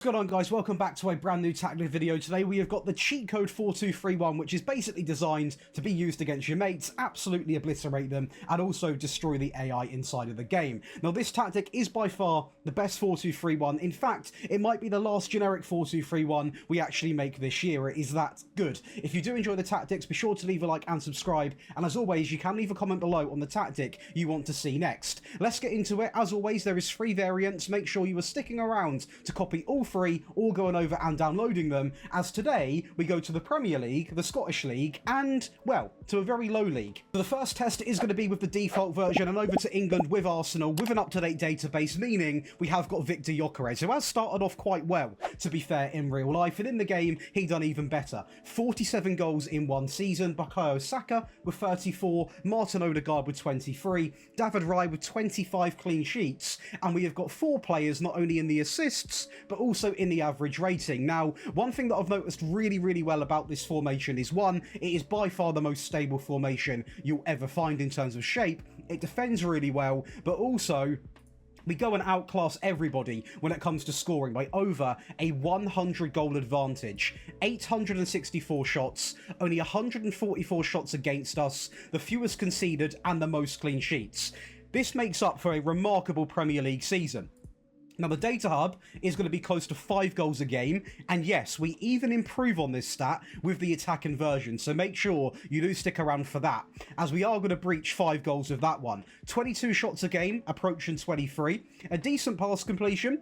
What's going on, guys? Welcome back to a brand new tactic video. Today we have got the cheat code 4231, which is basically designed to be used against your mates, absolutely obliterate them, and also destroy the AI inside of the game. Now, this tactic is by far the best 4231. In fact, it might be the last generic 4231 we actually make this year. It is that good. If you do enjoy the tactics, be sure to leave a like and subscribe. And as always, you can leave a comment below on the tactic you want to see next. Let's get into it. As always, there is 3 variants. Make sure you are sticking around to copy all 3, all going over and downloading them, as today we go to the Premier League, the Scottish League, and, well, to a very low league. So the first test is going to be with the default version and over to England with Arsenal with an up-to-date database, meaning we have got Victor Gyökeres, who has started off quite well, to be fair, in real life, and in the game he done even better. 47 goals in one season, Bukayo Saka with 34, Martin Odegaard with 23, David Raya with 25 clean sheets, and we have got 4 players not only in the assists, but also in the average rating. Now, one thing that I've noticed really well about this formation is, one, it is by far the most stable formation you'll ever find in terms of shape. It defends really well, but also we go and outclass everybody when it comes to scoring by over a 100 goal advantage. 864 shots, only 144 shots against us, the fewest conceded and the most clean sheets. This makes up for a remarkable Premier League season. Now, the data hub is going to be close to 5 goals a game, and yes, we even improve on this stat with the attacking version, so make sure you do stick around for that, as we are going to breach 5 goals with that one. 22 shots a game, approaching 23, a decent pass completion,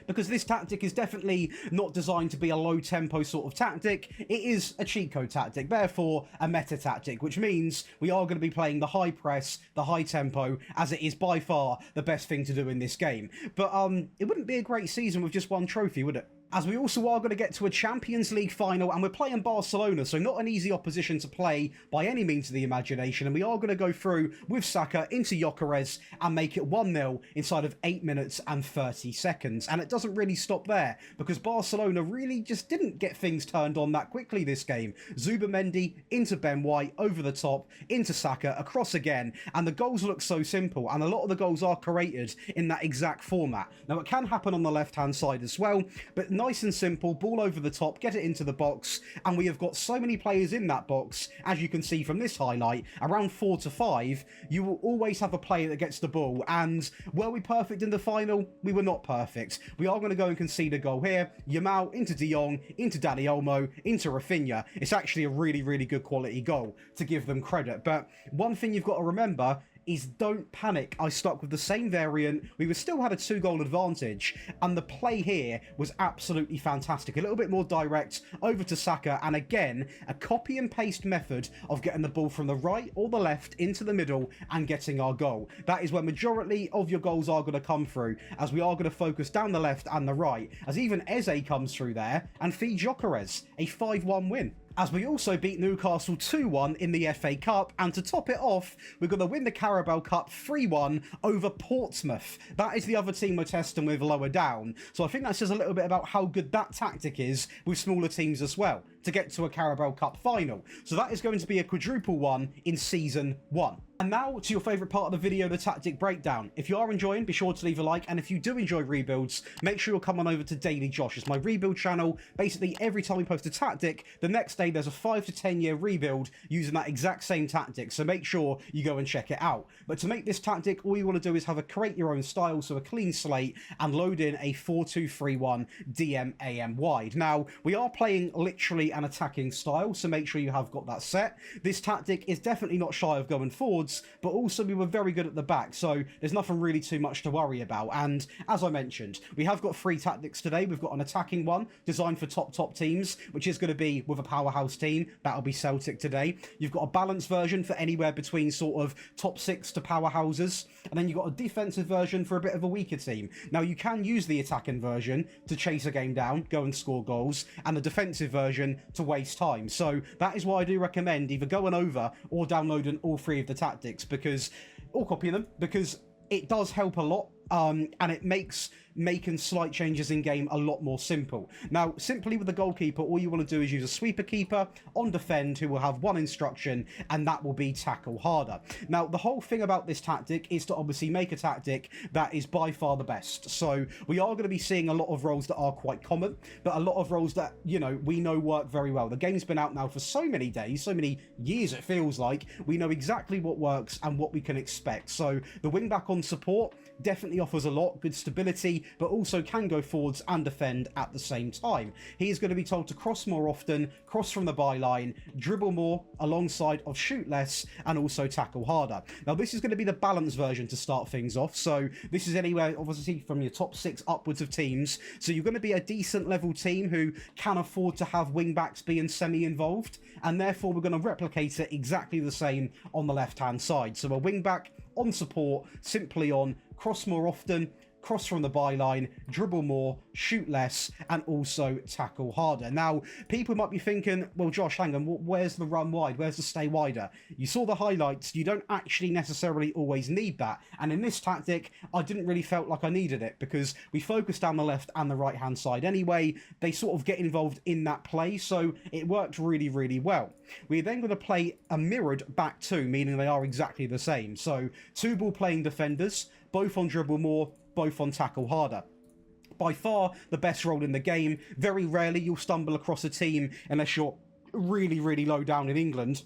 because this tactic is definitely not designed to be a low-tempo sort of tactic. It is a cheat code tactic, therefore a meta tactic, which means we are going to be playing the high press, the high tempo, as it is by far the best thing to do in this game. But it wouldn't be a great season with just one trophy, would it? As we also are going to get to a Champions League final, and we're playing Barcelona, so not an easy opposition to play by any means of the imagination, and we are going to go through with Saka into Gyökeres and make it 1-0 inside of 8 minutes and 30 seconds. And it doesn't really stop there, because Barcelona really just didn't get things turned on that quickly this game. Zubimendi into Ben White, over the top, into Saka, across again, and the goals look so simple, and a lot of the goals are created in that exact format. Now, it can happen on the left-hand side as well, but nice and simple, ball over the top, get it into the box, and we have got so many players in that box, as you can see from this highlight, around 4 to 5, you will always have a player that gets the ball, and were we perfect in the final? We were not perfect. We are going to go and concede a goal here. Yamal into De Jong, into Dani Olmo, into Rafinha. It's actually a really good quality goal, to give them credit, but one thing you've got to remember is don't panic. I stuck with the same variant. We still had a 2-goal advantage, and the play here was absolutely fantastic. A little bit more direct, over to Saka, and again, a copy and paste method of getting the ball from the right or the left into the middle and getting our goal. That is where majority of your goals are going to come through, as we are going to focus down the left and the right, as even Eze comes through there and feeds Gyökeres, a 5-1 win. As we also beat Newcastle 2-1 in the FA Cup, and to top it off, we're going to win the Carabao Cup 3-1 over Portsmouth. That is the other team we're testing with lower down, so I think that says a little bit about how good that tactic is with smaller teams as well, to get to a Carabao Cup final. So that is going to be a quadruple one in Season 1. And now to your favourite part of the video, the tactic breakdown. If you are enjoying, be sure to leave a like, and if you do enjoy rebuilds, make sure you'll come on over to Daily Josh. It's my rebuild channel. Basically, every time we post a tactic, the next day there's a 5 to 10 year rebuild using that exact same tactic, so make sure you go and check it out. But to make this tactic, all you want to do is have a create your own style, so a clean slate, and load in a 4-2-3-1 DM-AM wide. Now, we are playing literally an attacking style, so make sure you have got that set. This tactic is definitely not shy of going forwards, but also we were very good at the back, so there's nothing really too much to worry about. And as I mentioned, we have got 3 tactics today. We've got an attacking one designed for top teams, which is going to be with a powerhouse team. That'll be Celtic today. You've got a balanced version for anywhere between sort of top 6 to powerhouses, and then you've got a defensive version for a bit of a weaker team. Now, you can use the attacking version to chase a game down, go and score goals, and the defensive version to waste time. So that is why I do recommend either going over or downloading all 3 of the tactics, because, or copying them, because it does help a lot, and it makes making slight changes in game a lot more simple. Now, simply with the goalkeeper, all you want to do is use a sweeper keeper on defend who will have one instruction, and that will be tackle harder. Now, the whole thing about this tactic is to obviously make a tactic that is by far the best. So we are going to be seeing a lot of roles that are quite common, but a lot of roles that, you know, we know work very well. The game's been out now for so many days, so many years it feels like. We know exactly what works and what we can expect. So the wing back on support definitely offers a lot, good stability, but also can go forwards and defend at the same time. He is going to be told to cross more often, cross from the byline, dribble more alongside of shoot less, and also tackle harder. Now this is going to be the balanced version to start things off, so this is anywhere obviously from your top 6 upwards of teams, so you're going to be a decent level team who can afford to have wing backs being semi-involved, and therefore we're going to replicate it exactly the same on the left hand side. So a wing back on support, simply on cross more often, cross from the byline, dribble more, shoot less, and also tackle harder. Now, people might be thinking, well, Josh, hang on, where's the run wide? Where's the stay wider? You saw the highlights. You don't actually necessarily always need that. And in this tactic, I didn't really felt like I needed it because we focused down the left and the right-hand side anyway. They sort of get involved in that play, so it worked really, really well. We're then going to play a mirrored back two, meaning they are exactly the same. So, 2 ball-playing defenders, both on dribble more, both on tackle harder. By far the best role in the game. Very rarely you'll stumble across a team unless you're really, really low down in England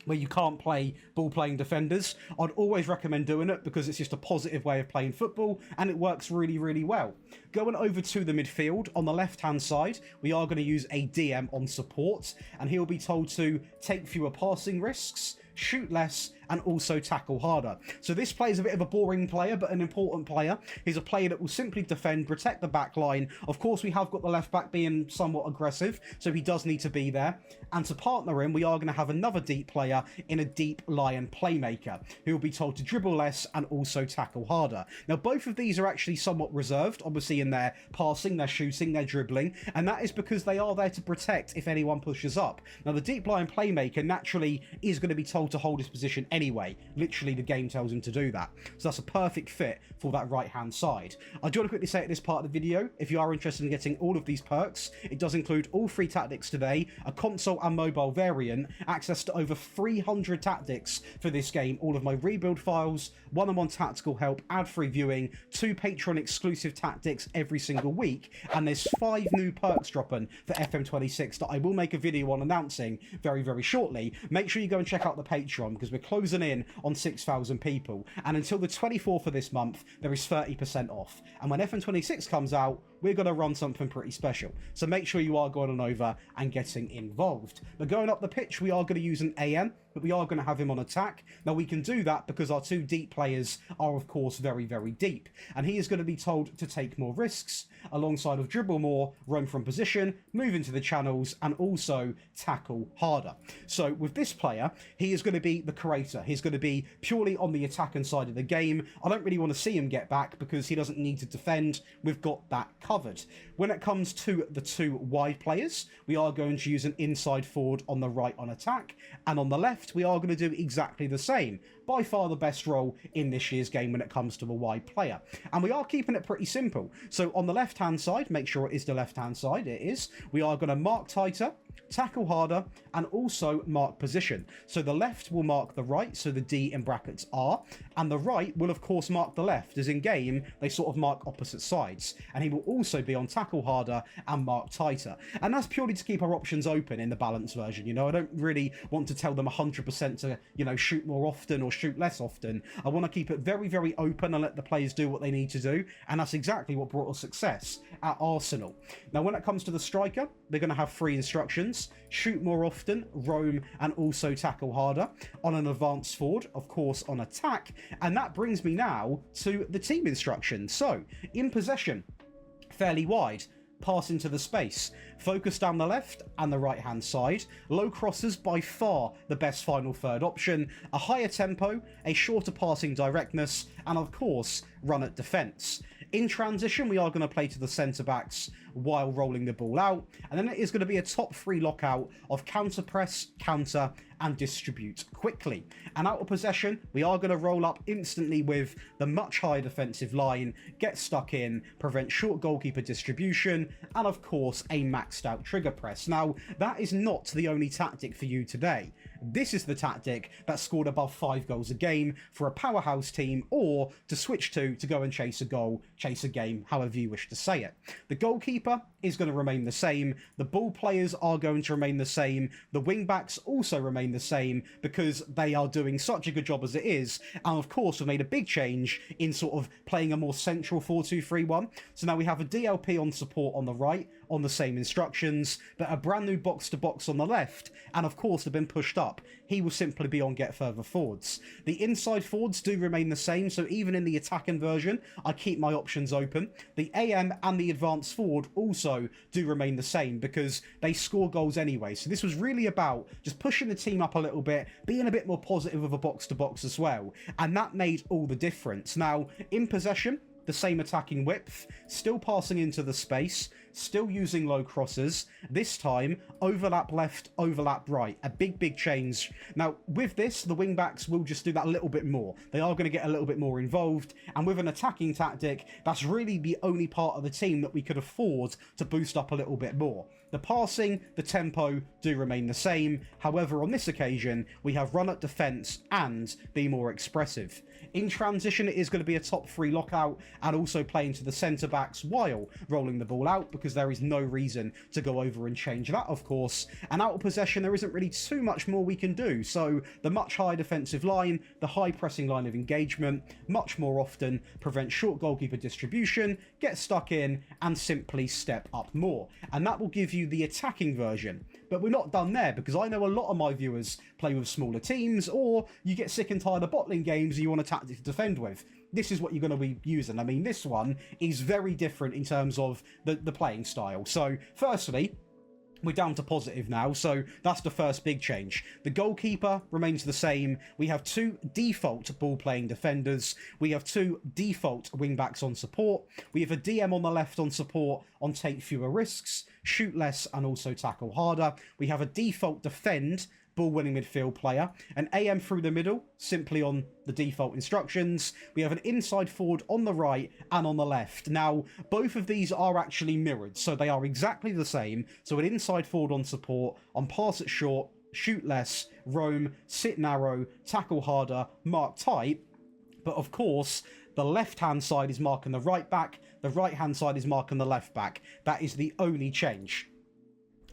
where you can't play ball-playing defenders. I'd always recommend doing it because it's just a positive way of playing football and it works really, really well. Going over to the midfield, on the left-hand side, we are going to use a DM on support, and he'll be told to take fewer passing risks, shoot less, and also tackle harder. So this player is a bit of a boring player, but an important player. He's a player that will simply defend, protect the back line. Of course, we have got the left back being somewhat aggressive, so he does need to be there. And to partner him, we are going to have another deep player in a deep lion playmaker, who will be told to dribble less and also tackle harder. Now, both of these are actually somewhat reserved, obviously in their passing, their shooting, their dribbling, and that is because they are there to protect if anyone pushes up. Now, the deep lion playmaker naturally is going to be told to hold his position anyway. Literally, the game tells him to do that. So that's a perfect fit for that right-hand side. I do want to quickly say at this part of the video, if you are interested in getting all of these perks, it does include all 3 tactics today, a console and mobile variant, access to over 300 tactics for this game, all of my rebuild files, one-on-one tactical help, ad-free viewing, 2 Patreon exclusive tactics every single week, and there's 5 new perks dropping for FM26 that I will make a video on announcing very, very shortly. Make sure you go and check out the Patreon because we're closing in on 6,000 people, and until the 24th of this month there is 30% off, and when FM26 comes out we're going to run something pretty special, so make sure you are going on over and getting involved. But going up the pitch, we are going to use an AM, but we are going to have him on attack. Now we can do that because our 2 deep players are of course very, very deep, and he is going to be told to take more risks alongside of dribble more, roam from position, move into the channels, and also tackle harder. So with this player, he is going to be the creator. He's going to be purely on the attacking side of the game. I don't really want to see him get back because he doesn't need to defend. We've got that covered. When it comes to the 2 wide players, we are going to use an inside forward on the right on attack, and on the left we are going to do exactly the same. By far the best role in this year's game when it comes to a wide player, and we are keeping it pretty simple. So on the left hand side, make sure it is the left hand side, it is, we are going to mark tighter, tackle harder, and also mark position. So the left will mark the right, so the D in brackets R, and the right will of course mark the left, as in game they sort of mark opposite sides, and he will also be on tackle harder and mark tighter. And that's purely to keep our options open in the balanced version. You know, I don't really want to tell them 100% to, you know, shoot more often or shoot less often. I want to keep it very, very open and let the players do what they need to do, and that's exactly what brought us success at Arsenal. Now when it comes to the striker, they're going to have 3 instructions: shoot more often, roam, and also tackle harder. On an advanced forward, of course on attack, and that brings me now to the team instructions. So in possession, fairly wide, pass into the space, focus down the left and the right hand side, low crosses, by far the best final third option, a higher tempo, a shorter passing directness, and of course run at defence. In transition, we are going to play to the centre-backs while rolling the ball out, and then it is going to be a top 3 lockout of counter press, counter, and distribute quickly. And out of possession, we are going to roll up instantly with the much higher defensive line, get stuck in, prevent short goalkeeper distribution, and of course a maxed out trigger press. Now, that is not the only tactic for you today. This is the tactic that scored above 5 goals a game for a powerhouse team, or to switch to go and chase a goal, chase a game, however you wish to say it. The goalkeeper is going to remain the same, the ball players are going to remain the same, the wing backs also remain the same because they are doing such a good job as it is, and of course we've made a big change in sort of playing a more central 4-2-3-1. So now we have a DLP on support on the right, on the same instructions, but a brand new box-to-box on the left, and of course they've been pushed up. He will simply be on get further forwards. The inside forwards do remain the same, so even in the attacking version, I keep my options open. The AM and the advanced forward also do remain the same because they score goals anyway. So this was really about just pushing the team up a little bit, being a bit more positive with a box-to-box as well, and that made all the difference. Now, in possession, the same attacking width, still passing into the space, still using low crosses, this time overlap left, overlap right, a big change. Now with this, the wing backs will just do that a little bit more. They are going to get a little bit more involved, and with an attacking tactic, that's really the only part of the team that we could afford to boost up a little bit more. The passing, the tempo do remain the same, however on this occasion we have run at defence and be more expressive. In transition, it is going to be a top 3 lockout and also playing to the centre backs while rolling the ball out, because there is no reason to go over and change that, of course. And out of possession, there isn't really too much more we can do. So the much higher defensive line, the high pressing line of engagement, much more often prevent short goalkeeper distribution, get stuck in, and simply step up more. And that will give you the attacking version. But we're not done there, because I know a lot of my viewers play with smaller teams, or you get sick and tired of bottling games and you want a tactic to defend with. This is what you're going to be using. I mean, this one is very different in terms of the playing style. So, firstly, we're down to positive now, so that's the first big change. The goalkeeper remains the same. We have 2 default ball-playing defenders. We have 2 default wing-backs on support. We have a DM on the left on support on take fewer risks, shoot less, and also tackle harder. We have a default defend ball-winning midfield player, an AM through the middle, simply on the default instructions. We have an inside forward on the right and on the left. Now, both of these are actually mirrored, so they are exactly the same. So an inside forward on support, on pass it short, shoot less, roam, sit narrow, tackle harder, mark tight. But of course, the left-hand side is marking the right back, the right-hand side is marking the left back. That is the only change.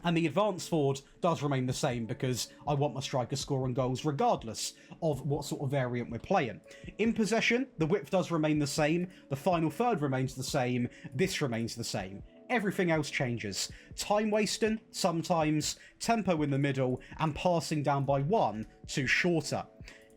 And the advanced forward does remain the same because I want my striker scoring goals regardless of what sort of variant we're playing. In possession, the width does remain the same, the final third remains the same, this remains the same. Everything else changes. Time wasting, sometimes, tempo in the middle, and passing down by 1 to shorter.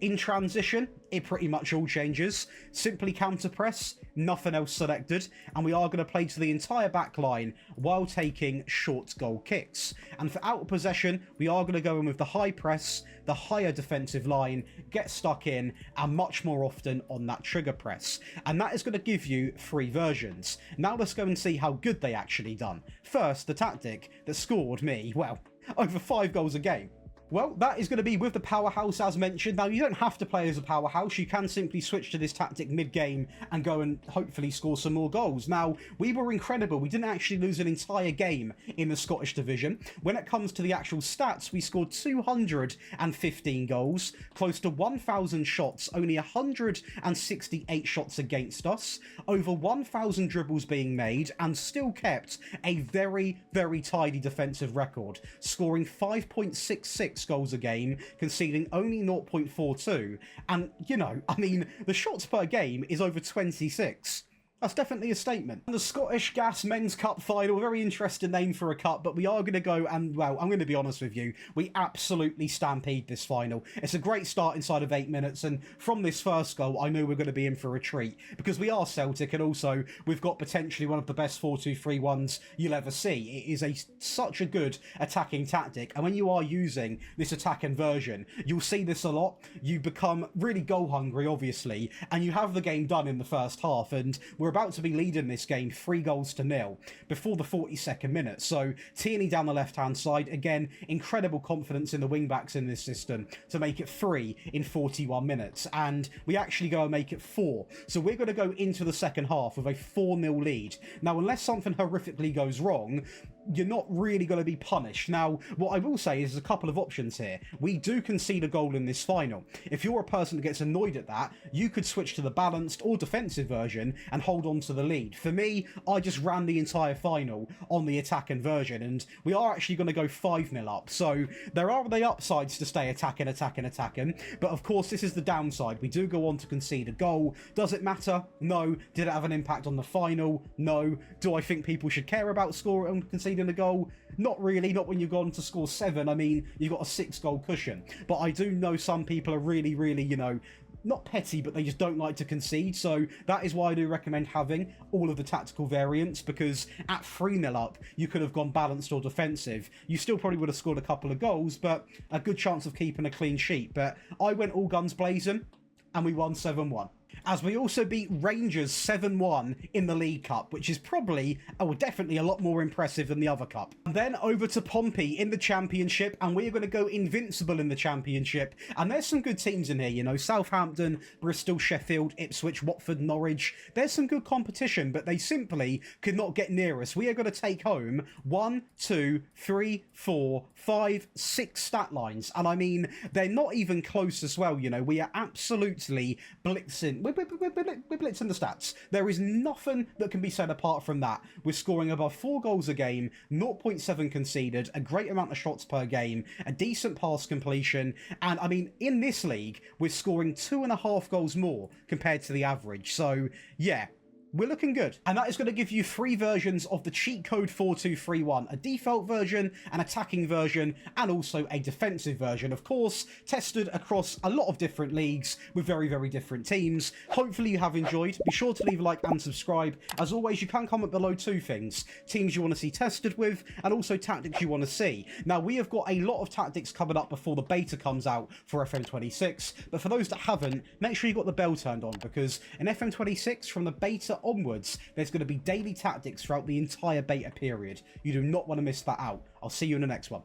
In transition, it pretty much all changes. Simply counter press, nothing else selected, and we are going to play to the entire back line while taking short goal kicks. And for out of possession, we are going to go in with the high press, the higher defensive line, get stuck in, and much more often on that trigger press. And that is going to give you 3 versions. Now let's go and see how good they actually done. First, the tactic that scored me, well, over 5 goals a game. Well, that is going to be with the powerhouse as mentioned. Now, you don't have to play as a powerhouse. You can simply switch to this tactic mid-game and go and hopefully score some more goals. Now, we were incredible. We didn't actually lose an entire game in the Scottish Division. When it comes to the actual stats, we scored 215 goals, close to 1,000 shots, only 168 shots against us, over 1,000 dribbles being made, and still kept a very, very tidy defensive record, scoring 5.66 goals a game, conceding only 0.42, and, you know, I mean, the shots per game is over 26. That's definitely a statement. And the Scottish Gas Men's Cup final, very interesting name for a cup, but we are going to go and, well, I'm going to be honest with you, we absolutely stampede this final. It's a great start inside of 8 minutes, and from this first goal, I knew we are going to be in for a treat, because we are Celtic, and also we've got potentially one of the best 4-2-3-1s you'll ever see. It is such a good attacking tactic, and when you are using this attack inversion, you'll see this a lot. You become really goal hungry, obviously, and you have the game done in the first half, and we're about to be leading this game 3-0 before the 42nd minute. So Tierney down the left-hand side, again, incredible confidence in the wing-backs in this system to make it 3 in 41 minutes, and we actually go and make it 4. So we're going to go into the second half with a 4-0 lead. Now, unless something horrifically goes wrong, you're not really going to be punished. Now, what I will say is there's a couple of options here. We do concede a goal in this final. If you're a person that gets annoyed at that, you could switch to the balanced or defensive version and hold on to the lead. For me, I just ran the entire final on the attack inversion, and we are actually going to go 5-0 up. So there are the upsides to stay attacking, but of course this is the downside. We do go on to concede a goal. Does it matter? No. Did it have an impact on the final? No. Do I think people should care about scoring and conceding a goal? Not really, not when you've gone to score 7. I mean, you've got a 6-goal cushion. But I do know some people are really, you know, not petty, but they just don't like to concede. So that is why I do recommend having all of the tactical variants, because at 3-0 up, you could have gone balanced or defensive. You still probably would have scored a couple of goals, but a good chance of keeping a clean sheet. But I went all guns blazing, and we won 7-1. As we also beat Rangers 7-1 in the League Cup, which is probably, oh, definitely a lot more impressive than the other cup. And then over to Pompey in the Championship, and we are going to go invincible in the Championship. And there's some good teams in here, you know, Southampton, Bristol, Sheffield, Ipswich, Watford, Norwich. There's some good competition, but they simply could not get near us. We are going to take home 1, 2, 3, 4, 5, 6 stat lines. And I mean, they're not even close as well, you know. We are absolutely blitzing. We're blitzing the stats. There is nothing that can be said apart from that. We're scoring above 4 goals a game, 0.7 conceded, a great amount of shots per game, a decent pass completion, and I mean, in this league, we're scoring 2.5 goals more compared to the average. So, yeah, we're looking good. And that is going to give you 3 versions of the cheat code 4231, a default version, an attacking version, and also a defensive version. Of course, tested across a lot of different leagues with very different teams. Hopefully you have enjoyed. Be sure to leave a like and subscribe. As always, you can comment below 2 things: teams you want to see tested with, and also tactics you want to see. Now, we have got a lot of tactics coming up before the beta comes out for FM26, but for those that haven't, make sure you've got the bell turned on, because in FM26, from the beta onwards, there's going to be daily tactics throughout the entire beta period. You do not want to miss that out. I'll see you in the next one.